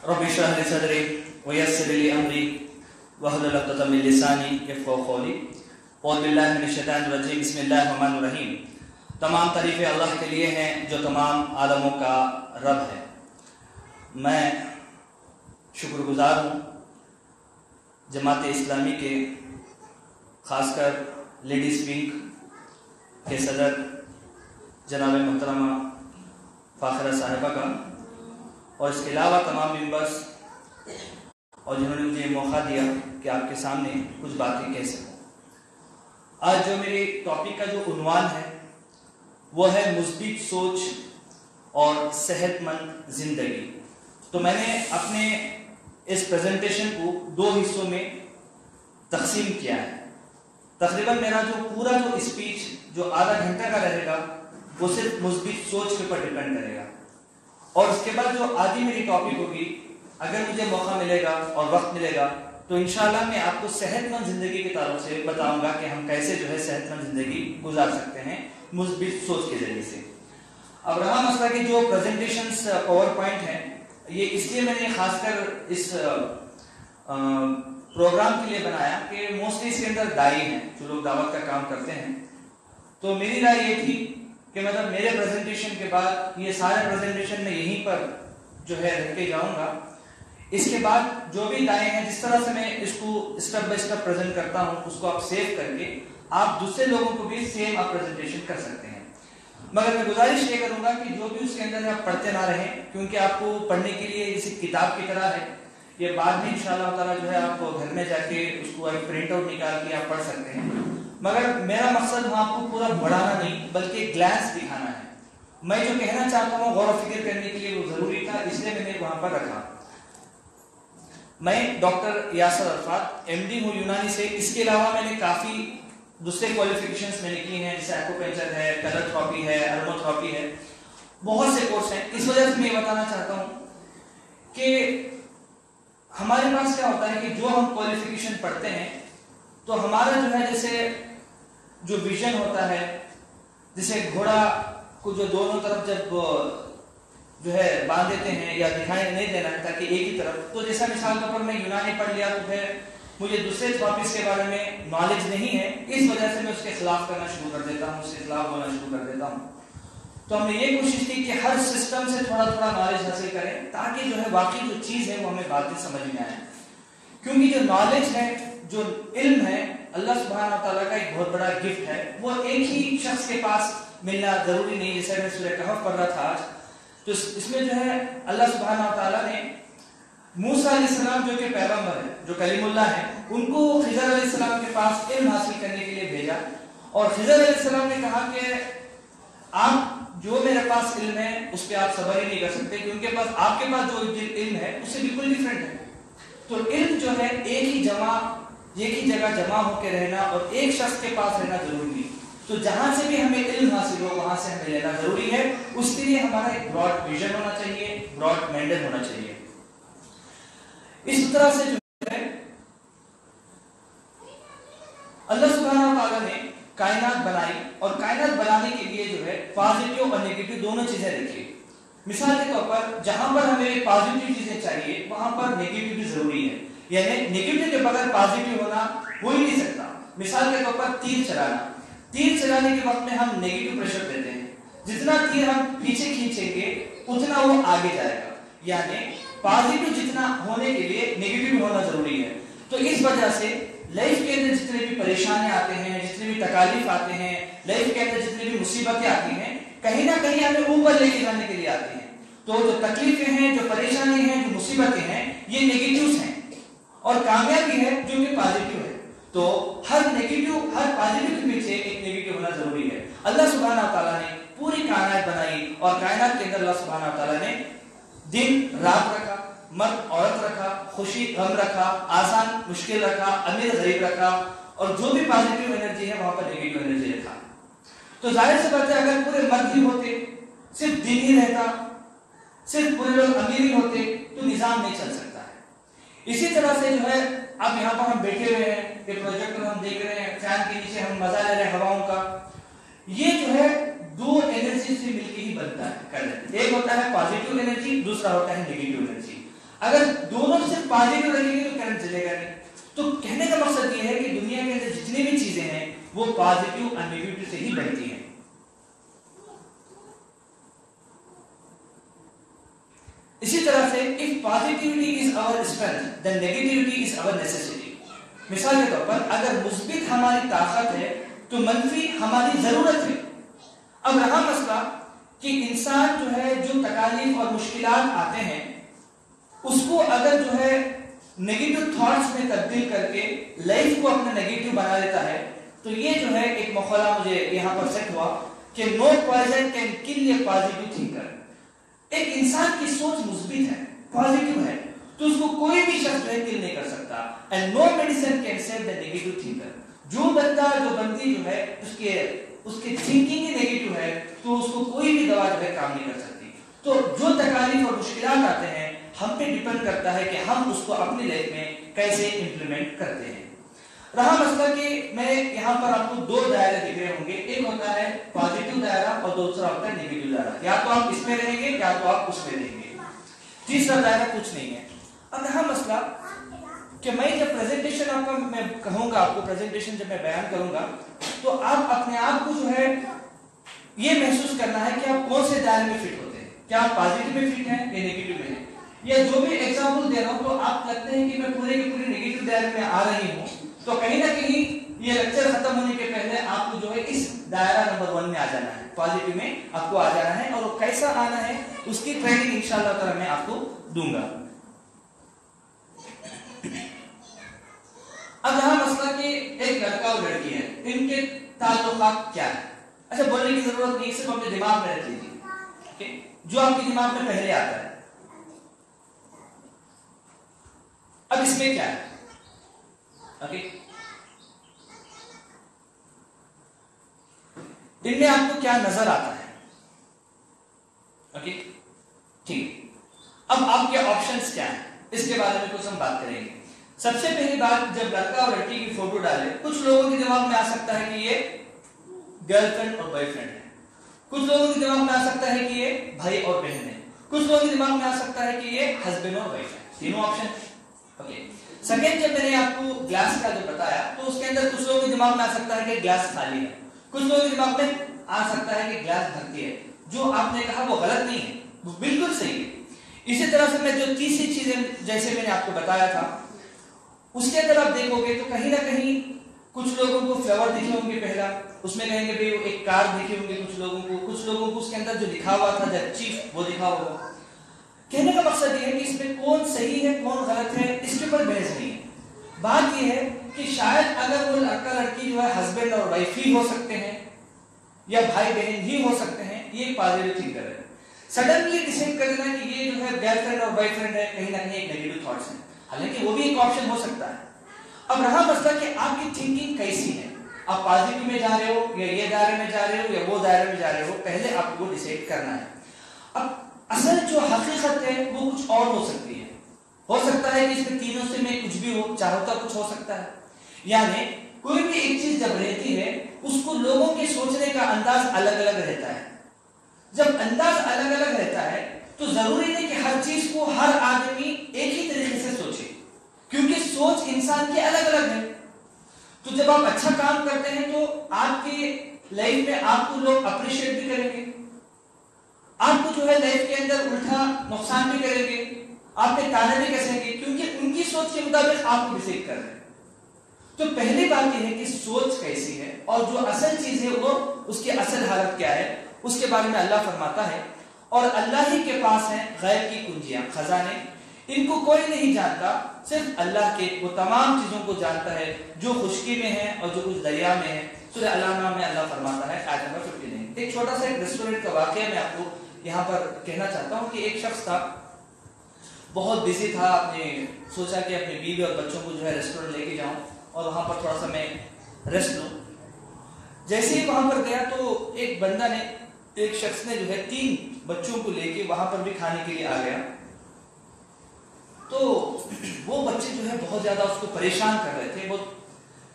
رب اشرح لي صدري ويسر لي امري واحلل عقدة من لساني يفقهوا قولي اعوذ باللہ من الشیطان الرجیم بسم اللہ الرحمن الرحیم۔ تمام تعریفیں اللہ کے لیے ہیں جو تمام عالموں کا رب ہے۔ میں شکر گزار ہوں جماعت اسلامی کے خاص کر لیڈیز ونگ کے صدر جناب محترمہ فاخرہ صاحبہ کا، اور اس کے علاوہ تمام ممبرس اور جنہوں نے مجھے یہ موقع دیا کہ آپ کے سامنے کچھ باتیں کہہ سکوں۔ آج جو میری ٹاپک کا جو عنوان ہے وہ ہے مثبت سوچ اور صحت مند زندگی۔ تو میں نے اپنے اس پریزنٹیشن کو 2 حصوں میں تقسیم کیا ہے۔ تقریباً میرا جو پورا جو اسپیچ جو آدھا گھنٹہ کا رہے گا وہ صرف مثبت سوچ کے اوپر ڈیپینڈ کرے گا، اور اس کے بعد جو آدھی میری ٹاپک ہوگی، اگر مجھے موقع ملے گا اور وقت ملے گا تو انشاءاللہ میں آپ کو صحت مند زندگی کے تعلق سے بتاؤں گا کہ ہم کیسے جو ہے صحت مند زندگی گزار سکتے ہیں مثبت سوچ کے ذریعے سے۔ اب رہا مسئلہ کہ جو پریزنٹیشنز پاور پوائنٹ ہیں، یہ اس لیے میں نے خاص کر اس پروگرام کے لیے بنایا کہ موسٹلی اس کے اندر دائی ہیں جو لوگ دعوت کا کام کرتے ہیں، تو میری رائے یہ تھی کہ مطلب میرے پریزنٹیشن کے بعد یہ سارے پریزنٹیشن میں یہیں پر جو ہے رہ کے جاؤں گا۔ اس کے بعد جو بھی دائیں ہیں، جس طرح سے میں اس کو اسٹیپ بائی اسٹیپ پریزنٹ کرتا ہوں، اس کو آپ سیو کر کے آپ دوسرے لوگوں کو بھی سیم آپ پریزنٹیشن کر سکتے ہیں۔ مگر میں گزارش یہ کروں گا کہ جو بھی اس کے اندر آپ پڑھتے نہ رہیں، کیونکہ آپ کو پڑھنے کے لیے اسی کتاب کی طرح ہے، یہ بعد میں انشاءاللہ تعالیٰ جو ہے آپ کو گھر میں جا کے اس کو ایک پرنٹ آؤٹ نکال کے آپ پڑھ سکتے ہیں۔ مگر میرا مقصد وہاں آپ کو پورا پڑھانا نہیں بلکہ گلانس دکھانا ہے۔ میں جو کہنا چاہتا ہوں غور و فکر کرنے کے لیے وہ ضروری تھا، اس لیے میں نے وہاں پر رکھا۔ میں ڈاکٹر یاسر عرفات MD ہوں یونانی سے۔ اس کے علاوہ میں نے کافی دوسرے کوالیفیکیشنز میں نے کی ہیں، جیسے ایکوپنچر ہے، کلر تھراپی ہے، اروماتھراپی ہے، بہت سے کورس ہیں۔ اس وجہ سے میں یہ بتانا چاہتا ہوں کہ ہمارے پاس کیا ہوتا ہے کہ جو ہم کوالیفیکیشن پڑھتے ہیں تو ہمارا جو ہے جیسے جو ویژن ہوتا ہے، جیسے گھوڑا کو جو دونوں طرف جب جو ہے باندھ دیتے ہیں یا دکھائی نہیں دینا ہے تاکہ ایک ہی طرف، تو جیسا مثال طور پر میں یونانی پڑھ لیا تو پھر مجھے دوسرے ٹاپکس کے بارے میں نالج نہیں ہے، اس وجہ سے میں اس کے خلاف کرنا شروع کر دیتا ہوں، اس کے خلاف بولنا شروع کر دیتا ہوں۔ تو ہم نے یہ کوشش کی کہ ہر سسٹم سے تھوڑا تھوڑا نالج حاصل کریں تاکہ جو ہے واقعی جو چیز ہے وہ ہمیں باتیں سمجھ میں آئے، کیونکہ جو نالج ہے، جو علم ہے، اللہ سبحانہ و تعالیٰ کا ایک بہت بڑا گفٹ ہے۔ وہ ایک ہی شخص کے پاس ملنا ضروری نہیں، جیسے میں سورہ کہف پڑھ رہا تھا آج، تو اس میں جو ہے اللہ سبحانہ و تعالیٰ نے موسیٰ علیہ السلام جو کہ پیغمبر ہے، جو کلیم اللہ ہے، ان کو خضر علیہ السلام کے پاس علم حاصل کرنے کے لیے بھیجا، اور خضر علیہ السلام نے کہا کہ آپ جو میرے پاس علم ہے اس پہ آپ صبر ہی نہیں کر سکتے، کیونکہ بس آپ کے پاس جو علم ہے اس سے بالکل ڈیفرنٹ ہے۔ تو علم جو ہے ایک ہی جگہ جمع ہو کے رہنا اور ایک شخص کے پاس رہنا ضروری نہیں، تو جہاں سے بھی ہمیں علم حاصل ہو وہاں سے ہمیں لینا ضروری ہے۔ اس کے لیے ہمارا ایک براڈ ویژن ہونا چاہیے، براڈ مینڈل ہونا چاہیے۔ اس طرح سے جو ہے اللہ سبحانہ و تعالیٰ نے کائنات بنائی، اور کائنات بنانے کے لیے جو ہے پازیٹیو اور نیگیٹو دونوں چیزیں رکھی۔ مثال کے طور پر جہاں پر ہمیں پازیٹیو چیزیں چاہیے وہاں پر نیگیٹو بھی ضروری ہے، یعنی نیگیٹو کے بغیر پازیٹیو ہونا ہو ہی نہیں سکتا۔ مثال کے طور پر تیر چلانے کے وقت میں ہم نیگیٹو پریشر دیتے ہیں، جتنا تیر ہم پیچھے کھینچیں گے اتنا وہ آگے جائے گا، یعنی پازیٹیو جتنا ہونے کے لیے نیگیٹو بھی ہونا ضروری ہے۔ تو اس وجہ سے لائف کے اندر جتنے بھی پریشانیاں آتے ہیں، جتنے بھی تکالیف آتے ہیں، لائف کے اندر جتنے بھی مصیبتیں آتی ہیں، کہیں نہ کہیں ہمیں اوپر لے کے جانے کے لیے آتی ہیں۔ تو جو تکلیفیں ہیں، جو پریشانی ہیں، جو مصیبتیں ہیں، یہ نیگیٹیوز ہیں، اور کامیابی ہے جو کہ پازیٹیو ہے۔ تو ہر پازیٹیو کے پیچھے ایک نیگیٹیو ہونا ضروری ہے۔ اللہ سبحانہ و تعالیٰ نے پوری کائنات بنائی، اور کائنات کے اندر اللہ سبحانہ و تعالیٰ نے دن رات رکھا، مرد عورت رکھا، خوشی غم رکھا، آسان مشکل رکھا، امیر غریب رکھا، اور جو بھی پازیٹیو انرجی ہے وہاں پر نیگیٹیو انرجی رکھا۔ تو ظاہر سی بات ہے اگر پورے مرد ہی ہوتے، صرف دن ہی رہتا، صرف پورے لوگ امیر ہی ہوتے تو نظام نہیں چل سکتا ہے۔ اسی طرح سے جو ہے اب یہاں پر ہم بیٹھے ہوئے ہیں، یہ پروجیکٹر ہم دیکھ رہے ہیں، فین کے نیچے ہم مزہ لے رہے ہیں ہواؤں کا، یہ جو ہے 2 انرجی سے مل کے ہی بنتا ہے۔ ایک ہوتا ہے پازیٹیو انرجی، دوسرا ہوتا ہے نیگیٹیو انرجی۔ اگر دونوں صرف پازیٹیو رہیں گے تو کرنٹ چلے گا نہیں. تو کہنے کا مقصد یہ ہے کہ دنیا کے اندر جتنی بھی چیزیں ہیں وہ پازیٹیو اور نیگیٹو سے ہی بنتی ہیں. اسی طرح سے if positivity is our strength then negativity is our necessity. مثال کے طور پر اگر مثبت ہماری طاقت ہے تو منفی ہماری ضرورت ہے. اب رہا مسئلہ کہ انسان جو ہے جو تکالیف اور مشکلات آتے ہیں اس کو اگر جو ہے نیگیٹو تھاٹس میں تبدیل کر کے لائف کو اپنا نیگیٹو بنا لیتا ہے تو یہ جو ہے ایک مقولہ مجھے یہاں پر سیٹ ہوا کہ no poison can kill a positive thinker. ایک انسان کی سوچ مثبت ہے, پازیٹیو ہے, تو اس کو کوئی بھی شخص جو ہے کل نہیں کر سکتا. and no medicine can save the negative thinker. جو بندہ جو بندی جو ہے اس کے تھنکنگ ہی نیگیٹو ہے تو اس کو کوئی بھی دوا جو ہے کام نہیں کر سکتی. تو جو تکالیف اور مشکلات آتے ہیں ہم پہ ڈیپینڈ کرتا ہے کہ ہم اس کو اپنی لائف میں کیسے امپلیمنٹ کرتے ہیں. رہا مسئلہ کہ میں یہاں پر آپ کو دو دائرے دکھ رہے ہوں گے, ایک ہوتا ہے پازیٹیو دائرہ اور دوسرا ہوتا ہے نیگیٹو دائرہ. یا تو آپ اس میں رہیں گے یا تو آپ اس میں رہیں گے, تیسرا دائرہ کچھ نہیں ہے. اب رہا مسئلہ کہ میں جب پریزنٹیشن آپ کا میں کہوں گا, آپ کو پریزنٹیشن جب میں بیان کروں گا تو آپ اپنے آپ کو جو ہے یہ محسوس کرنا ہے کہ آپ کون سے دائرے میں فٹ ہوتے ہیں, کیا آپ پازیٹیو میں فٹ ہیں یا نیگیٹو میں ہیں. یا جو بھی ایگزامپل دے رہا ہوں تو آپ لگتے ہیں کہ میں پورے کے پورے نیگیٹو دائرے میں آ رہی ہوں, تو کہیں نہ کہیں یہ لیکچر ختم ہونے کے پہلے آپ کو جو ہے اس دائرہ نمبر 1 میں آ جانا ہے, پازیٹیو میں آپ کو آ جانا ہے. اور وہ کیسا آنا ہے اس کی ٹریننگ انشاءاللہ تعالی میں آپ کو دوں گا. اب یہاں مسئلہ کہ ایک لڑکا اور لڑکی ہے, ان کے تعلقات کیا ہے. اچھا بولنے کی ضرورت نہیں, صرف اپنے دماغ میں رکھ لیجیے جو آپ کے دماغ میں پہلے آتا ہے. اب اس میں کیا ہے, ان میں آپ کو کیا نظر آتا ہے. ٹھیک, اب آپ کے آپشنز کیا ہیں اس کے بارے میں کچھ ہم بات کریں گے. سب سے پہلی بات, جب لڑکا اور لڑکی کی فوٹو ڈالے کچھ لوگوں کے دماغ میں آ سکتا ہے کہ یہ گرل فرینڈ اور بوائے فرینڈ ہے, کچھ لوگوں کے دماغ میں آ سکتا ہے کہ یہ بھائی اور بہن ہے, کچھ لوگوں کے دماغ میں آ سکتا ہے کہ یہ ہسبینڈ اور وائف ہے. تینوں آپشن. سیکنڈ, جب میں نے آپ کو گلاس کا جو بتایا تو اس کے اندر کچھ لوگوں کے دماغ میں آ سکتا ہے کہ گلاس خالی ہے, کچھ لوگوں کے دماغ میں آ سکتا ہے کہ گلاس بھرتی ہے. جو آپ نے کہا وہ غلط نہیں ہے, وہ بالکل صحیح ہے. اسی طرح سے میں جو تیسری چیزیں جیسے میں نے آپ کو بتایا تھا اس کے اندر آپ دیکھو گے تو کہیں نہ کہیں کچھ لوگوں کو فلاور دکھے ہوں گے, پہلا اس میں کہیں گے بھائی ایک کار دکھے ہوں گے, کچھ لوگوں کو اس کے اندر جو لکھا ہوا تھا چیف وہ لکھا ہوا. کہنے کا مقصد یہ ہے کہ اس میں کون صحیح ہے کون غلط ہے اس کے اوپر بحث نہیں ہے. بات یہ ہے کہ شاید اگر وہ لڑکا لڑکی جو ہے ہسبینڈ اور وائف ہی ہو سکتے ہیں یا بھائی بہن ہی ہو سکتے ہیں, یہ ایک پازیٹیو تھنکر ہے. سڈنلی ڈیسائڈ کر دینا کہ یہ جو ہے گرل فرینڈ اور بوائے فرینڈ ہے, کہیں نہ کہیں ایک نیگیٹو تھاٹس ہیں, حالانکہ وہ بھی ایک آپشن ہو سکتا ہے. اب رہا مسئلہ کہ آپ کی تھنکنگ کیسی ہے, آپ پازیٹیو میں جا رہے ہو یا یہ دائرے میں جا رہے ہو یا وہ دائرے میں جا رہے ہو, پہلے آپ کو ڈیسائڈ کرنا ہے. اب اصل جو حقیقت ہے وہ کچھ اور ہو سکتی ہے. ہو سکتا ہے کہ اس میں تینوں سے میں کچھ بھی ہو, چاہتا کچھ ہو سکتا ہے. یعنی کوئی بھی ایک چیز جب رہتی ہے اس کو لوگوں کے سوچنے کا انداز الگ الگ رہتا ہے. جب انداز الگ الگ رہتا ہے تو ضروری نہیں کہ ہر چیز کو ہر آدمی ایک ہی طریقے سے سوچے, کیونکہ سوچ انسان کی الگ الگ ہے. تو جب آپ اچھا کام کرتے ہیں تو آپ کی لائف میں آپ کو لوگ اپریشیٹ بھی کریں گے, آپ کو جو ہے لائف کے اندر الٹا نقصان بھی کریں گے, آپ پہ تانے بھی کسیں گے, کیونکہ ان کی سوچ کے مطابق آپ کو ڈیسائیڈ کر رہے ہیں. تو پہلی بات یہ ہے کہ سوچ کیسی ہے اور جو اصل چیز ہے وہ اس کی اصل حالت کیا ہے, اس کے بارے میں اللہ فرماتا ہے اور اللہ ہی کے پاس ہیں غیب کی کنجیاں, خزانے, ان کو کوئی نہیں جانتا, صرف اللہ کے, وہ تمام چیزوں کو جانتا ہے جو خشکی میں ہے اور جو کچھ دریا میں ہے. سورہ الانعام میں اللہ فرماتا ہے آیت نمبر 59. ایک چھوٹا سا ایک ریسٹورنٹ کا واقعہ میں آپ کو یہاں پر کہنا چاہتا ہوں کہ ایک شخص تھا, بہت بزی تھا, آپ نے سوچا کہ اپنی بیوی اور بچوں کو جو ہے ریسٹورنٹ لے کے جاؤں اور وہاں پر تھوڑا سا میں ریسٹ لوں. جیسے ہی وہاں پر گیا تو ایک بندہ نے, ایک شخص نے جو ہے 3 بچوں کو لے کے وہاں پر بھی کھانے کے لیے آ گیا. تو وہ بچے جو ہے بہت زیادہ اس کو پریشان کر رہے تھے.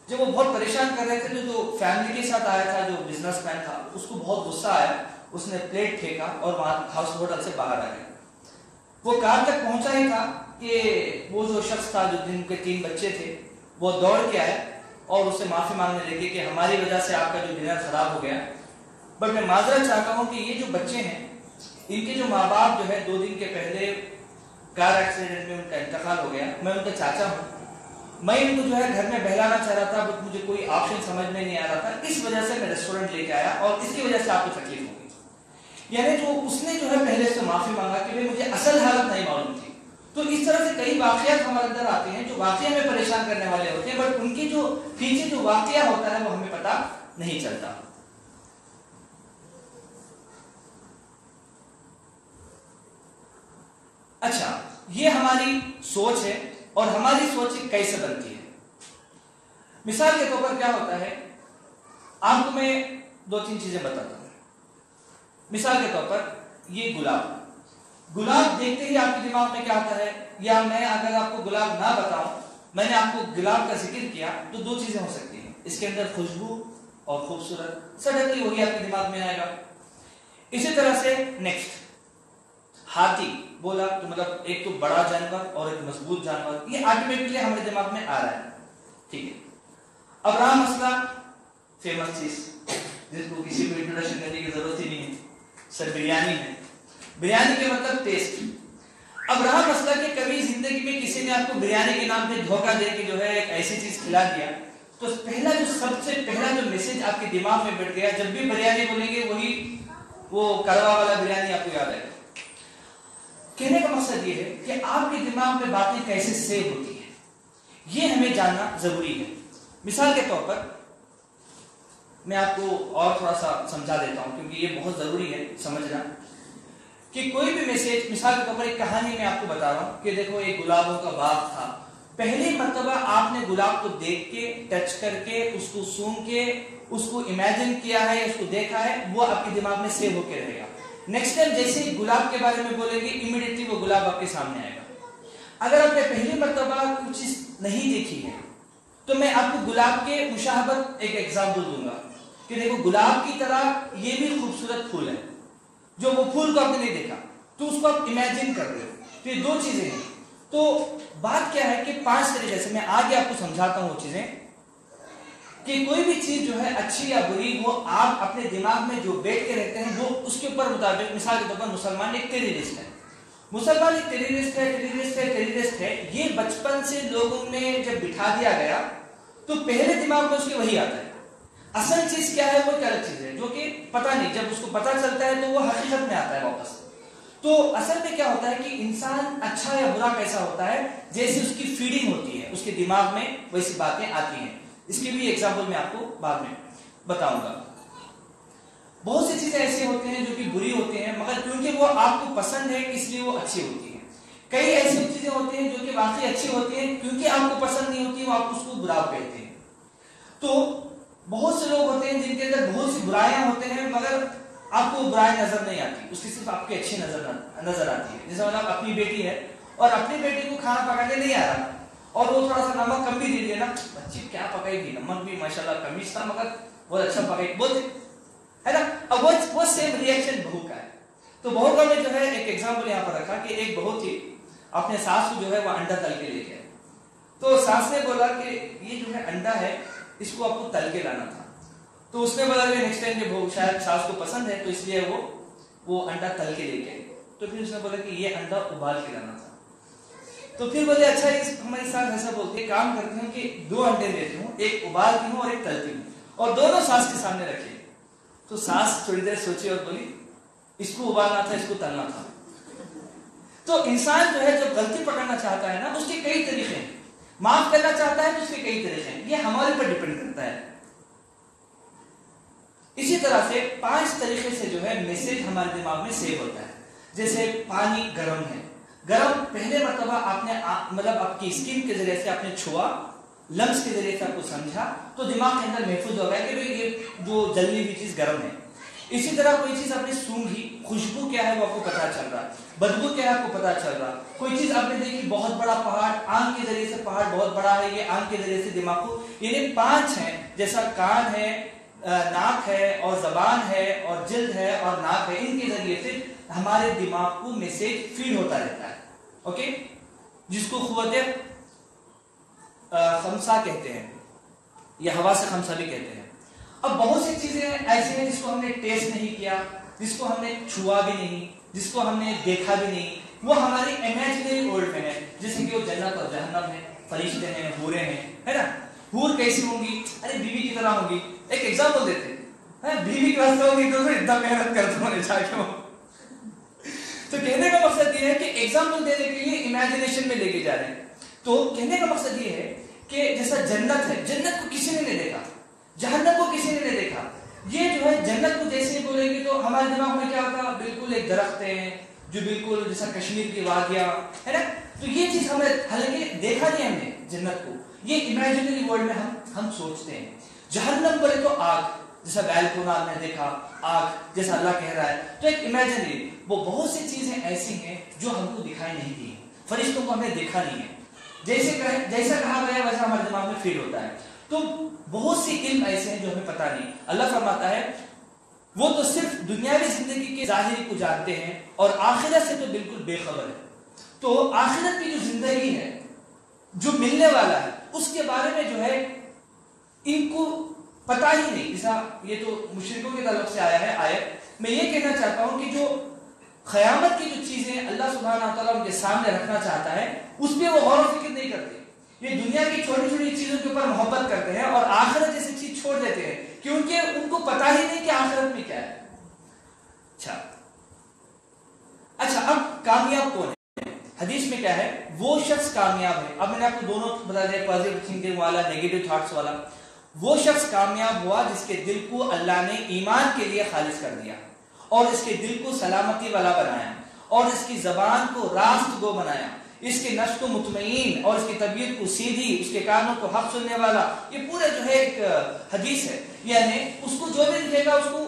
جب وہ بہت پریشان کر رہے تھے تو جو فیملی کے ساتھ آیا تھا, جو بزنس مین تھا, اس کو بہت غصہ آیا. اس نے پلیٹ پھینکا اور وہاں ہاؤس ہوٹل سے باہر آ گیا. وہ کار تک پہنچا ہی تھا کہ وہ جو شخص تھا جو جن کے 3 بچے تھے وہ دوڑ کے آیا اور اس سے معافی مانگنے لگے کہ ہماری وجہ سے آپ کا جو ڈنر خراب ہو گیا، بٹ میں معذرت چاہتا ہوں کہ یہ جو بچے ہیں ان کے جو ماں باپ جو ہے 2 دن کے پہلے کار ایکسیڈنٹ میں ان کا انتقال ہو گیا، میں ان کا چاچا ہوں، میں ان کو جو ہے گھر میں بہلانا چاہ رہا تھا بٹ مجھے کوئی آپشن سمجھ میں نہیں آ رہا تھا، اس وجہ سے میں ریسٹورنٹ لے کے آیا اور اس کی وجہ سے آپ کو تکلیف ہوگی۔ یعنی جو اس نے جو ہے پہلے سے معافی مانگا کہ مجھے اصل حالت نہیں معلوم تھی۔ تو اس طرح سے کئی واقعات ہمارے اندر آتے ہیں جو واقعہ ہمیں پریشان کرنے والے ہوتے ہیں، بٹ ان کی جو پیچھے جو واقعہ ہوتا ہے وہ ہمیں پتہ نہیں چلتا۔ اچھا، یہ ہماری سوچ ہے اور ہماری سوچ کیسے بنتی ہے؟ مثال کے طور پر کیا ہوتا ہے، آپ کو میں 2-3 چیزیں بتاتا ہوں۔ مثال کے طور پر یہ گلاب دیکھتے ہی آپ کے دماغ میں کیا آتا ہے، یا میں اگر آپ کو گلاب نہ بتاؤں، میں نے آپ کو گلاب کا ذکر کیا تو 2 چیزیں ہو سکتی ہیں، اس کے اندر خوشبو اور خوبصورت، سڈنلی وہی آپ کے دماغ میں آئے گا۔ اسی طرح سے نیکسٹ، ہاتھی بولا تو مطلب ایک تو بڑا جانور اور ایک مضبوط جانور، یہ آٹومیٹکلی ہمارے دماغ میں آ رہا ہے، ٹھیک ہے۔ ابراہم مسئلہ فیمس چیز جس کو کسی کو انٹروڈکشن کرنے کی ضرورت ہی نہیں ہے، سر بریانی ہے، بریانی کے مطلب ٹیسٹ۔ ابراہم مسئلہ کہ کبھی زندگی میں کسی نے آپ کو بریانی کے نام پہ دھوکہ دے کے جو ہے ایک ایسی چیز کھلا دیا، تو سب سے پہلا جو میسج آپ کے دماغ میں بیٹھ گیا، جب بھی بریانی بولیں گے وہی وہ کروا والا بریانی آپ کو یاد آئے گا۔ کہنے کا مقصد یہ ہے کہ آپ کے دماغ میں باتیں کیسے سیو ہوتی ہیں، یہ ہمیں جاننا ضروری ہے۔ مثال کے طور پر میں آپ کو اور تھوڑا سا سمجھا دیتا ہوں کیونکہ یہ بہت ضروری ہے سمجھنا، کہ کوئی بھی میسج، مثال کے طور پر ایک کہانی میں آپ کو بتا رہا ہوں کہ دیکھو ایک گلابوں کا باغ تھا، پہلی مرتبہ آپ نے گلاب کو دیکھ کے، ٹچ کر کے، اس کو سونگھ کے، اس کو امیجن کیا ہے، اس کو دیکھا ہے، وہ آپ کے دماغ میں سیو ہو کے رہے گا۔ نیکسٹ ٹائم جیسے ہی گلاب کے بارے میں بولیں گے امیڈیٹلی وہ گلاب آپ کے سامنے آئے گا۔ اگر آپ نے پہلی مرتبہ کوئی چیز نہیں دیکھی ہے تو میں آپ کو گلاب کے مشابہت ایک ایگزامپل دوں گا کہ دیکھو گلاب کی طرح یہ بھی خوبصورت پھول ہے، جو وہ پھول کو آپ نے نہیں دیکھا تو اس کو آپ امیجن کر رہے ہو، تو یہ 2 چیزیں ہیں۔ تو بات کیا ہے کہ 5 طریقے سے میں آگے آپ کو سمجھاتا ہوں وہ چیزیں، کہ کوئی بھی چیز جو ہے اچھی یا بری وہ آپ اپنے دماغ میں جو بیٹھ کے رہتے ہیں وہ اس کے اوپر مطابق، مثال کے طور پر مسلمان ایک ٹیررسٹ ہے، مسلمان ایک ٹیررسٹ ہے، یہ بچپن سے لوگوں میں جب بٹھا دیا گیا تو پہلے دماغ میں اس کے وہی آتا ہے، اصل چیز کیا ہے وہ ایک الگ چیز ہے جو کہ پتہ نہیں، جب اس کو پتہ چلتا ہے تو وہ حقیقت میں آتا ہے واپس۔ تو اصل میں کیا ہوتا ہے کہ انسان اچھا یا برا کیسا ہوتا ہے، جیسے اس کی فیڈنگ ہوتی ہے اس کے دماغ میں ویسی باتیں آتی ہیں۔ اس کی بھی ایگزامپل میں آپ کو بعد میں بتاؤں گا۔ بہت سی چیزیں ایسی ہوتی ہیں جو کہ بری ہوتی ہیں مگر کیونکہ وہ آپ کو پسند ہے اس لیے وہ اچھی ہوتی ہیں، کئی ایسی چیزیں ہوتی ہیں جو کہ واقعی اچھی ہوتی ہیں، کیونکہ آپ کو پسند نہیں ہوتی وہ آپ اس کو برا کہتے ہیں۔ تو بہت سے لوگ ہوتے ہیں جن کے اندر بہت سی برائیاں ہوتے ہیں مگر آپ کو برائی نظر نہیں آتی، اس کی صرف آپ کی اچھی نظر آتی ہے۔ جیسے مطلب اپنی بیٹی ہے اور اپنی بیٹی کو کھانا پکانے نہیں آ رہا اور وہ تھوڑا سا نمک کم بھی دے دیا نا، بچی کیا پکائے گی، نمک بھی ماشاءاللہ کم ہی تھا مگر بہت اچھا پکائی بولتے ہے نا، اب وہ سیم ری ایکشن بہو کا ہے۔ تو بہو کا میں جو ہے ایک ایگزامپل یہاں پر رکھا کہ ایک بہو تھی، اپنے ساس کو جو ہے وہ انڈا تل کے لے کے آئی، تو ساس نے بولا کہ یہ جو ہے انڈا ہے اس کو آپ کو تل کے لانا تھا، تو اس نے بولا کہ نیکسٹ ٹائم جب شاید ساس کو پسند ہے تو اس لیے وہ انڈا تل کے لے کے آئی، تو پھر اس نے بولا کہ یہ انڈا ابال کے لانا تھا، تو پھر بولے اچھا ہماری ساس ایسا بولتے ہیں، کام کرتے ہیں کہ 2 انڈے لیتی ہوں، ایک ابالتی ہوں اور ایک تلتی ہوں اور دونوں ساس کے سامنے رکھے، تو ساس تھوڑی دیر سوچی اور بولی اس کو ابالنا تھا اس کو تلنا تھا۔ تو انسان جو ہے جب غلطی پکڑنا چاہتا ہے نا اس کے کئی طریقے ہیں، معاف کرنا چاہتا ہے تو اس کے کئی طریقے ہیں، یہ ہمارے پر ڈیپینڈ کرتا ہے۔ اسی طرح سے 5 طریقے سے جو ہے میسج ہمارے دماغ میں سیو ہوتا ہے۔ جیسے پانی گرم ہے، گرم پہلے مرتبہ آپ نے مطلب آپ کی اسکن کے ذریعے سے آپ نے چھوا، لمس کے ذریعے سے آپ کو سمجھا تو دماغ کے اندر محفوظ ہو گیا کہ یہ جو جلنی ہوئی چیز گرم ہے۔ اسی طرح کوئی چیز آپ نے سونگھی، خوشبو کیا ہے وہ آپ کو پتا چل رہا، بدبو کیا ہے آپ کو پتا چل رہا، کوئی چیز آپ نے دیکھی بہت بڑا پہاڑ، آنکھ کے ذریعے سے پہاڑ بہت بڑا ہے، یہ آنکھ کے ذریعے سے دماغ کو، یعنی 5 ہیں، جیسا کان ہے، ناک ہے اور زبان ہے اور جلد ہے اور ناک ہے، ان کے ذریعے سے ہمارے دماغ کو میسج فیڈ ہوتا رہتا ہے۔ اوکے، جس کو قوت خمسہ کہتے ہیں یا حواس خمسہ بھی کہتے ہیں. اب بہت سی چیزیں ایسی ہیں جس کو ہم نے ٹیسٹ نہیں کیا, جس کو ہم نے چھوا بھی نہیں, جس کو ہم نے دیکھا بھی نہیں, وہ ہماری امیجنری ورلڈ میں ہے. جیسے کہ وہ جنت اور جہنم ہے, فرشتے ہیں, حوریں ہیں, ہے نا. حور کیسی ہوں گی؟ ارے بیوی کی طرح ہوں گی. ایک ایگزامپل دیتے ہیں, بیوی کی واسطے ہوگی تو پھر اتنا محنت کرتا ہوں جا کے. تو کہنے کا مقصد یہ ہے کہ ایگزامپل دینے کے لیے امیجنیشن میں لے کے جا رہے ہیں. تو کہنے کا مقصد یہ ہے کہ جیسا جنت ہے, جنت کو کسی نے نہیں دیکھا, جہنم کو کسی نے نہیں دیکھا. یہ جو ہے جنت کو جیسے ہی بولے گی تو ہمارے دماغ میں کیا ہوتا, بالکل ایک درخت ہے جو بالکل جیسا کشمیر کی وادیاں ہے نا. تو یہ چیز ہمیں حالانکہ دیکھا نہیں ہم نے جنت کو, یہ امیجنری ورلڈ میں ہم سوچتے ہیں. جہنم بولے تو آگ, جیسا بیلکونال نے دیکھا آگ, جیسا اللہ کہہ رہا ہے, تو ایک امیجنری. وہ بہت سی چیزیں ایسی ہیں جو ہم کو دکھائی نہیں دی, فرشتوں کو ہم نے دیکھا نہیں ہے. جیسا کہا گیا ویسا ہمارے دماغ میں فیل ہوتا ہے. تو بہت سی علم ایسے ہیں جو ہمیں پتہ نہیں. اللہ فرماتا ہے وہ تو صرف دنیاوی زندگی کے ظاہری کو جانتے ہیں اور آخرت سے تو بالکل بے خبر ہے. تو آخرت کی جو زندگی ہے, جو ملنے والا ہے, اس کے بارے میں جو ہے ان کو پتہ ہی نہیں. جیسا یہ تو مشرکوں کے تعلق سے آیا ہے آیت. میں یہ کہنا چاہتا ہوں کہ جو قیامت کی جو چیزیں اللہ سبحانہ وتعالیٰ ان کے سامنے رکھنا چاہتا ہے اس پہ وہ غور و فکر نہیں کرتے. یہ دنیا کی چھوٹی چھوٹی چیزوں کے اوپر محبت کرتے ہیں اور آخرت جیسی چیز چھوڑ دیتے ہیں کیونکہ ان کو پتہ ہی نہیں کہ آخرت میں کیا ہے. اچھا اب کامیاب کون ہے؟ حدیث میں کیا ہے, وہ شخص کامیاب ہے. اب میں نے آپ کو دونوں بتا دیا, پازیٹیو تھنکنگ والا, نیگیٹو تھاٹس والا. وہ شخص کامیاب ہوا جس کے دل کو اللہ نے ایمان کے لیے خالص کر دیا اور اس کے دل کو سلامتی والا بنایا اور اس کی زبان کو راست گو بنایا, اس کے نفس کو مطمئن اور اس کی طبیعت کو سیدھی, اس کے کانوں کو حق سننے والا. یہ پورا جو ہے ایک حدیث ہے. یعنی اس کو جو بھی دکھے گا اس کو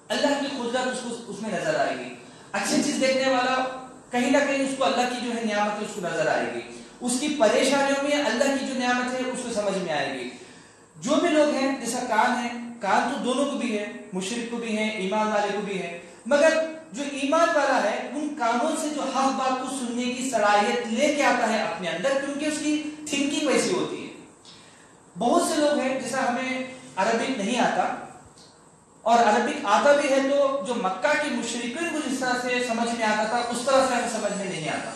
اللہ کی قدرت اس میں نظر آئے گی. اچھی چیز دیکھنے والا کہیں نہ کہیں اس کو اللہ کی جو ہے نعمت ہے اس کو نظر آئے گی. اس کی پریشانیوں میں اللہ کی جو نعمت ہے اس کو سمجھ میں آئے گی. جو بھی لوگ ہیں, جیسا کان ہے, کان تو دونوں کو بھی ہے, مشرک کو بھی ہے, ایمان والے کو بھی ہے, مگر جو ایمان والا ہے ان کانوں سے جو حق بات کو سننے کی صلاحیت لے کے آتا ہے اپنے اندر, کیونکہ اس کی تھنکنگ ویسی ہوتی ہے. بہت سے لوگ ہیں جیسا ہمیں عربک نہیں آتا اور عربک آتا بھی ہے تو جو مکہ کے مشرکین کو جس طرح سے سمجھ میں آتا تھا اس طرح سے ہمیں سمجھ میں نہیں آتا.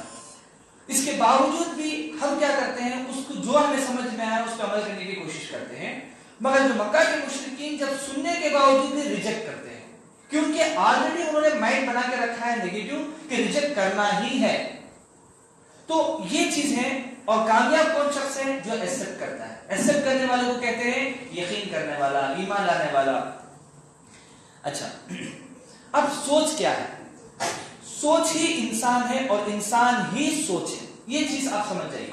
اس کے باوجود بھی ہم کیا کرتے ہیں, اس کو جو ہمیں سمجھ میں آیا اس پہ عمل کرنے کی کوشش کرتے ہیں. مگر جو مکہ کے مشرکین جب سننے کے باوجود بھی ریجیکٹ کرتے ہیں کیونکہ آلریڈی انہوں نے مائنڈ بنا کے رکھا ہے نیگیٹو کہ ریجیکٹ کرنا ہی ہے. تو یہ چیز ہے. اور کامیاب کون شخص ہے؟ جو ایکسپٹ کرتا ہے. ایکسپٹ کرنے والے کو کہتے ہیں یقین کرنے والا, ایمان لانے والا. اچھا اب سوچ کیا ہے؟ سوچ ہی انسان ہے اور انسان ہی سوچ ہے. یہ چیز آپ سمجھ جائیے.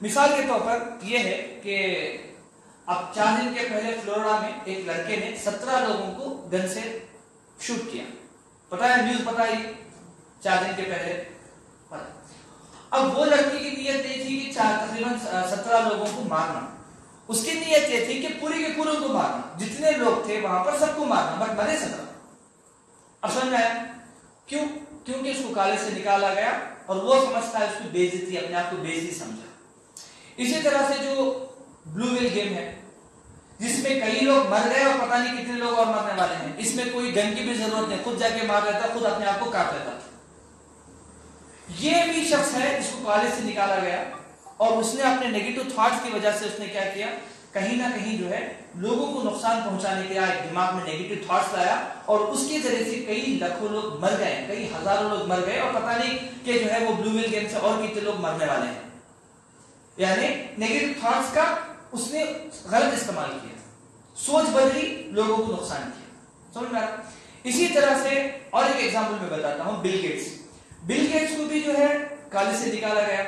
مثال کے طور پر یہ ہے کہ اب 4 دن کے پہلے فلوریڈا میں ایک لڑکے نے 17 لوگوں کو گن سے شوٹ کیا. پتا ہے, نیوز پتا ہے 4 دن کے پہلے. اب وہ لڑکی کی نیت یہ تھی کہ تقریباً 17 لوگوں کو مارنا. اس کی نیت یہ تھی کہ پوری کے پورے کو مارنا, جتنے لوگ تھے وہاں پر سب کو مارنا, بٹ مرے 17. اب سمجھ میں آیا کیوں؟ کیونکہ اس کو کالج سے نکالا گیا اور وہ سمجھتا ہے اس کو بے عزتی, اپنے آپ کو بے عزتی سمجھا. اسی طرح سے جو بلو ویل گیم ہے جس میں کئی لوگ مر گئے اور پتہ نہیں کتنے لوگ اور مرنے والے ہیں, اس میں کوئی گن کی بھی ضرورت نہیں, خود جا کے مار لیتا, خود اپنے آپ کو کاٹ لیتا. یہ بھی شخص ہے جس کو کالج سے نکالا گیا اور اس نے اپنے نیگیٹو تھاٹس کی وجہ سے اس نے کیا کیا, کہیں نہ کہیں جو ہے لوگوں کو نقصان پہنچانے کے لیے دماغ میں نیگیٹو تھاٹس لایا اور اس کے ذریعے سے کئی لاکھوں لوگ مر گئے, کئی ہزاروں لوگ مر گئے اور پتہ نہیں کہ جو ہے وہ بلو ویل گیم سے اور کتنے لوگ مرنے والے ہیں. یعنی نیگیٹو تھاٹس کا اس نے غلط استعمال کیا, سوچ بدلی, لوگوں کو نقصان کیا. سمجھ میں آ رہا؟ اسی طرح سے اور ایک ایگزامپل میں بتاتا ہوں. Bill Gates. بل گیٹس کو بھی جو ہے کالج سے نکالا گیا.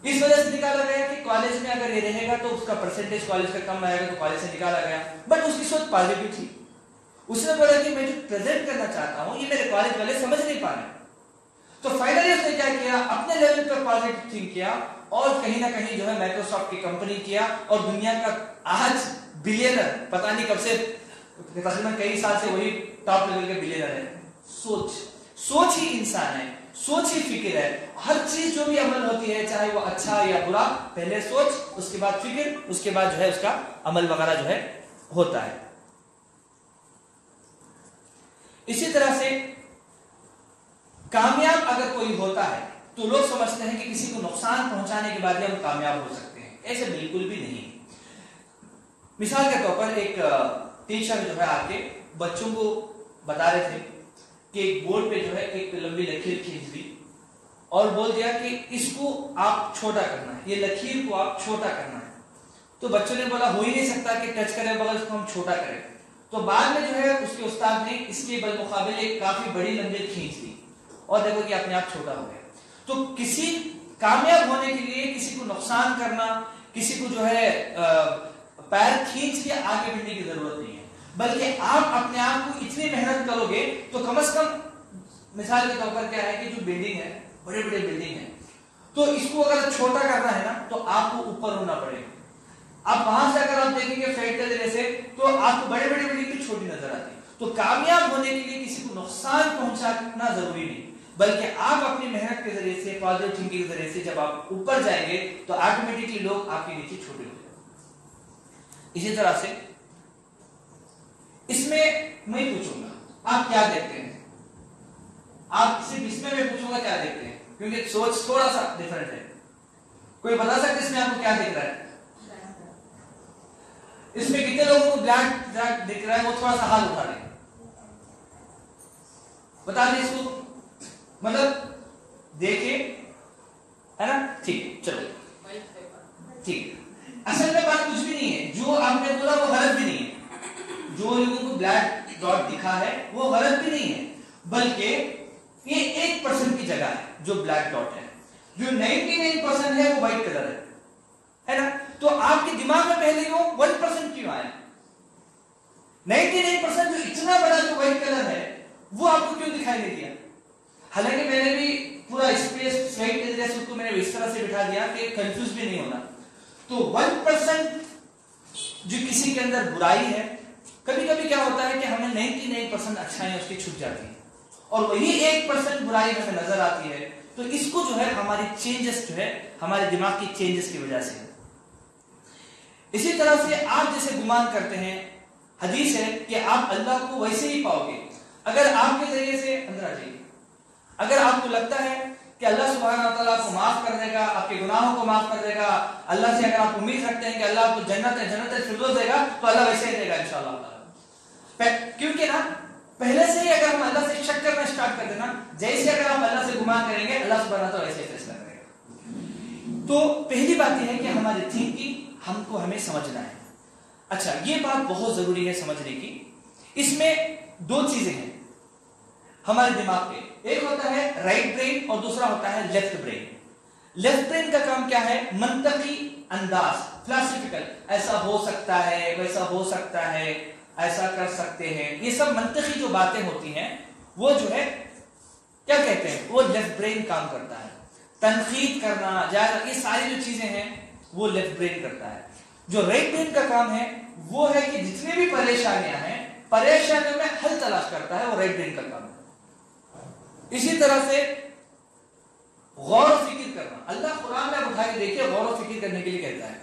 اس وجہ سے نکالا گیا کہ کالج میں اگر یہ رہے گا تو اس کا پرسنٹیج کالج کا کم آئے گا, تو کالج سے نکالا گیا. بٹ اس کی سوچ پازیٹیو تھی. اس نے بولا کہ میں جو پریزنٹ کرنا چاہتا ہوں یہ میرے کالج والے سمجھ نہیں پا رہے. تو فائنلی اس نے کیا کیا, اپنے لیول پر پازیٹیو تھنک کیا اور کہیں نہ کہیں جو ہے مائکروسافٹ کی کمپنی کیا اور دنیا کا آج بلینر, پتہ نہیں کب سے, تقریباً کئی سال سے وہی ٹاپ لیول کے بلینر ہے. سوچ ہی انسان ہے. سوچ ہی فکر ہے. ہر چیز جو بھی عمل ہوتی ہے چاہے وہ اچھا یا برا، پہلے سوچ، اس کے بعد فکر، اس کے بعد جو ہے اس کا عمل وغیرہ جو ہے ہوتا ہے. اسی طرح سے کامیاب اگر کوئی ہوتا ہے تو لوگ سمجھتے ہیں کہ کسی کو نقصان پہنچانے کے بعد ہم کامیاب ہو سکتے ہیں. ایسے بالکل بھی نہیں. مثال کے طور پر ایک ٹیچر جو ہے آ کے بچوں کو بتا رہے تھے کہ ایک بورڈ پہ جو ہے ایک لمبی لکیر کھینچ دی اور بول دیا کہ اس کو آپ چھوٹا کرنا ہے، یہ لکیر کو آپ چھوٹا کرنا ہے. تو بچوں نے بولا ہو ہی نہیں سکتا کہ ٹچ کرے بغل اس کو ہم چھوٹا کریں. تو بعد میں جو ہے اس کے استاد نے اس کے بالمقابل ایک کافی بڑی لمبی کھینچ دی اور دیکھو کہ اپنے آپ چھوٹا ہو گیا. تو کسی کامیاب ہونے کے لیے کسی کو نقصان کرنا، کسی کو جو ہے پیر کھینچ کے آگے بڑھنے کی ضرورت نہیں ہے، بلکہ آپ اپنے آپ کو اتنی محنت کرو گے تو کم از کم مثال کے طور پر کیا ہے کہ جو بلڈنگ ہے، بڑے بڑے بلڈنگ ہے، تو اس کو اگر چھوٹا کرنا ہے نا تو آپ کو اوپر ہونا پڑے گا. اب وہاں سے اگر آپ دیکھیں گے فیٹ کے ذریعے سے تو آپ کو بڑے بڑے بلڈنگ بھی چھوٹی نظر آتی ہے. تو کامیاب ہونے کے لیے کسی کو نقصان پہنچانا ضروری نہیں، بلکہ آپ اپنی محنت کے ذریعے سے، پازیٹو تھنکنگ کے ذریعے سے جب آپ اوپر جائیں گے تو آٹومیٹکلی لوگ آپ کے نیچے چھوٹے ہو جائیں گے. اسی طرح سے اس میں میں پوچھوں گا آپ کیا دیکھتے ہیں، آپ صرف اس میں پوچھوں گا کیا دیکھتے ہیں، کیونکہ سوچ تھوڑا سا ڈیفرنٹ ہے. کوئی بتا سکتے اس میں آپ کو کیا دیکھ رہا ہے؟ اس میں کتنے لوگوں کو بلیک دکھ رہا ہے؟ وہ تھوڑا سا ہاتھ اٹھا لیں، بتا دیں اس کو، مطلب دیکھیں ہے نا. ٹھیک، چلو ٹھیک. اصل میں بات کچھ بھی نہیں ہے، جو آپ نے بولا وہ غلط بھی نہیں ہے، جو لوگوں کو بلیک ڈاٹ دکھا ہے وہ غلط بھی نہیں ہے، بلکہ یہ 1% کی جگہ ہے جو بلیک ڈاٹ ہے. جو 99% ہے وہ وائٹ کلر ہے نا. تو آپ کے دماغ میں پہلے وہ 1% کیوں آیا؟ 99% جو اتنا بڑا جو وائٹ کلر ہے وہ آپ کو کیوں دکھائی نہیں دیا؟ حالانکہ میں نے بھی پورا اسپیس سلائڈ کے ذریعے سے اس کو میں نے اس طرح سے بٹھا دیا کہ کنفیوز بھی نہیں ہونا. تو 1% جو کسی کے اندر برائی ہے، کبھی کبھی کیا ہوتا ہے کہ ہمیں 99% اچھائیاں اس کی چھپ جاتی ہیں اور وہی 1% برائی ہمیں نظر آتی ہے. تو اس کو جو ہے ہماری چینجز جو ہے ہمارے دماغ کی چینجز کی وجہ سے. اسی طرح سے آپ جیسے گمان کرتے ہیں، حدیث ہے کہ آپ اللہ کو ویسے ہی پاؤ گے اگر آپ کے ذریعے سے اندر آ جائیے. اگر آپ کو لگتا ہے کہ اللہ سبحانہ وتعالیٰ آپ کو معاف کر دے گا، آپ کے گناہوں کو معاف کر دے گا، اللہ سے اگر آپ امید رکھتے ہیں کہ اللہ آپ کو جنت الفردوس دے گا، تو اللہ ویسے ہی دے گا انشاءاللہ تعالیٰ. کیونکہ نا پہلے سے ہی اگر ہم اللہ سے شک کرنا اسٹارٹ کر دینا، جیسے اگر آپ اللہ سے گمان کریں گے اللہ سبحانہ وتعالیٰ ویسے ہی فیصلہ کرے گا. تو پہلی بات یہ ہے کہ ہماری تھنکنگ ہمیں سمجھنا ہے. اچھا، یہ بات بہت ضروری ہے سمجھنے کی. اس میں دو چیزیں ہیں ہمارے دماغ پہ، ایک ہوتا ہے رائٹ برین اور دوسرا ہوتا ہے لیفٹ برین. لیفٹ برین کا کام کیا ہے؟ منطقی انداز، فلسفیکل، ایسا ہو سکتا ہے، ویسا ہو سکتا ہے، ایسا کر سکتے ہیں، یہ سب منطقی جو باتیں ہوتی ہیں وہ جو ہے کیا کہتے ہیں، وہ لیفٹ برین کام کرتا ہے. تنقید کرنا، یہ ساری جو چیزیں ہیں وہ لیفٹ برین کرتا ہے. جو رائٹ برین کا کام ہے وہ ہے کہ جتنے بھی پریشانیاں ہیں، پریشانیوں میں حل تلاش کرتا ہے، وہ رائٹ برین کا کام ہے. اسی طرح سے غور و فکر کرنا، اللہ قرآن میں اٹھا کے دیکھیے غور و فکر کرنے کے لیے کہتا ہے.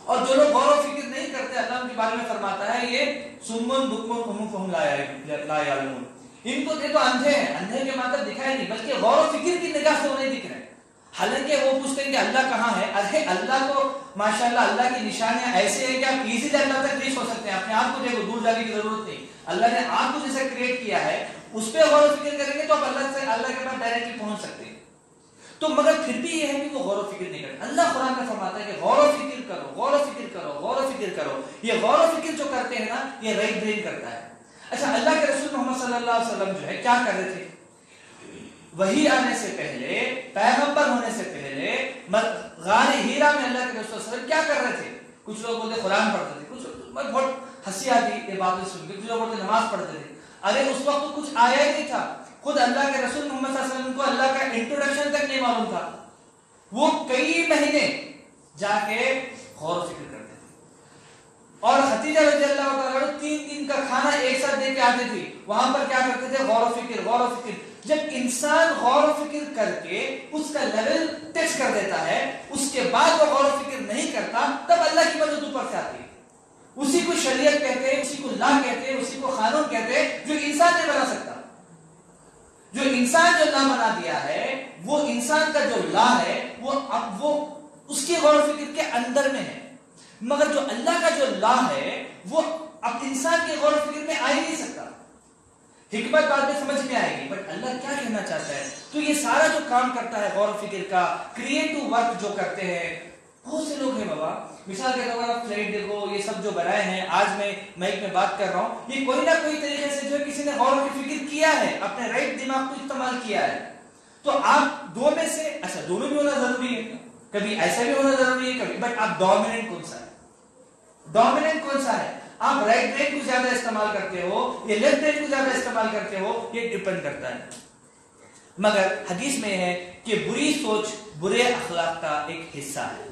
اور جو لوگ غور و فکر نہیں کرتے، اللہ ان کے بارے میں فرماتا ہے یہ سمن بکمن فہم فہم لا یعلمون، ان کو تو اندھے ہیں، اندھے کے مطلب دکھائے نہیں، بلکہ غور و فکر کی نگاہ سے انہیں دکھ رہے ہیں. حالانکہ وہ پوچھتے ہیں کہ اللہ کہاں ہے. ارے اللہ کو ماشاءاللہ اللہ کی نشانیاں ایسے ہیں کہ آپ ایزیلی اللہ تک ریچ ہو سکتے ہیں. اپنے آپ کو دیکھو، دور جانے کی ضرورت نہیں. اللہ نے آپ کو جیسے کریٹ کیا ہے اس پہ غور و فکر کریں گے تو آپ اللہ کے پاس ڈائریکٹلی پہنچ سکتے ہیں. تو مگر پھر بھی یہ ہے کہ وہ غور و فکر نہیں کرتے. اللہ قرآن میں فرماتا ہے کہ غور و فکر کرو، غور و فکر کرو، غور و فکر کرو. یہ غور و فکر جو کرتے ہیں نا، یہ رائٹ برین کرتا ہے. اچھا، اللہ کے رسول محمد صلی اللہ علیہ وسلم جو ہے کیا کر رہے تھے؟ وحی آنے سے پہلے، پیغمبر ہونے سے پہلے غار ہیرا میں اللہ کے رسول صلی اللہ علیہ وسلم کیا کر رہے تھے؟ کچھ لوگ بولتے قرآن پڑھتے تھے، کچھ بہت ہنسی آتی یہ باتیں سن کے، کچھ لوگ بولتے نماز پڑھتے تھے. ارے اس وقت کچھ آیا ہی نہیں تھا. خود اللہ کے رسول محمد صلی اللہ علیہ وسلم کو اللہ کا انٹروڈکشن تک نہیں معلوم تھا. وہ کئی مہینے جا کے غور و فکر کرتے تھے. اور خدیجہ رضی اللہ تعالیٰ 3 دن کا کھانا ایک ساتھ دے کے آتے تھے. وہاں پر کیا کرتے تھے؟ غور و فکر، غور و فکر. جب انسان غور و فکر کر کے اس کا لیول ٹچ کر دیتا ہے، اس کے بعد وہ غور و فکر نہیں کرتا، تب اللہ کی مدد اوپر سے آتی ہے۔ اسی کو شریعت کہتے ہیں، اسی کو لا کہتے ہیں، اسی کو قانون کہتے ہیں، جو انسان نہیں بنا سکتا۔ جو انسان جو لا بنا دیا ہے، وہ انسان کا جو لا ہے وہ اس کی غور و فکر کے اندر میں ہے، مگر جو اللہ کا جو لا ہے وہ اب انسان کے غور و فکر میں آ ہی نہیں سکتا۔ حکمت بعد میں سمجھ میں آئے گی، بٹ اللہ کیا کہنا چاہتا ہے؟ تو یہ سارا جو کام کرتا ہے غور و فکر کا، کریٹو ورک جو کرتے ہیں، بہت سے لوگ ہیں بابا، مثال کے طور پر آپ فلیٹ دیکھو، یہ سب جو بنائے ہیں، آج میں مائک میں بات کر رہا ہوں، یہ کوئی نہ کوئی طریقے سے جو ہے کسی نے غور و فکر کیا ہے، اپنے رائٹ دماغ کو استعمال کیا ہے۔ تو آپ دو میں سے، اچھا دونوں بھی ہونا ضروری ہے، کبھی ایسا بھی ہونا ضروری ہے کبھی، بٹ آپ ڈومیننٹ کون سا ہے؟ ڈومیننٹ کون سا ہے؟ آپ رائٹ برین کو زیادہ استعمال کرتے ہو یا لیفٹ برین کو زیادہ استعمال کرتے ہو، یہ ڈیپینڈ کرتا ہے۔ مگر حدیث میں ہے کہ بری سوچ برے اخلاق کا ایک حصہ ہے۔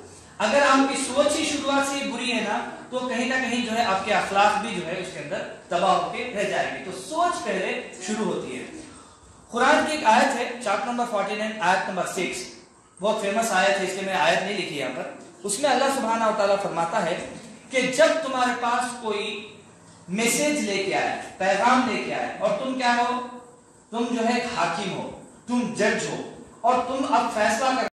اگر آپ کی سوچ ہی شروعات سے بری ہے نا، تو کہیں نہ کہیں جو ہے آپ کے اخلاق بھی جو ہے اس کے اندر تباہ ہو کے رہ جائے گی۔ تو سوچ پہلے شروع ہوتی ہے۔ قرآن کی ایک آیت ہے، چیپٹر نمبر 49 آیت نمبر 6، بہت فیمس آیت ہے، اس لیے میں آیت نہیں لکھی یہاں پر۔ اس میں اللہ سبحانہ و تعالیٰ فرماتا ہے کہ جب تمہارے پاس کوئی میسج لے کے آئے، پیغام لے کے آئے، اور تم کیا ہو؟ تم جو ہے حاکم ہو، تم جج ہو، اور تم اب فیصلہ کر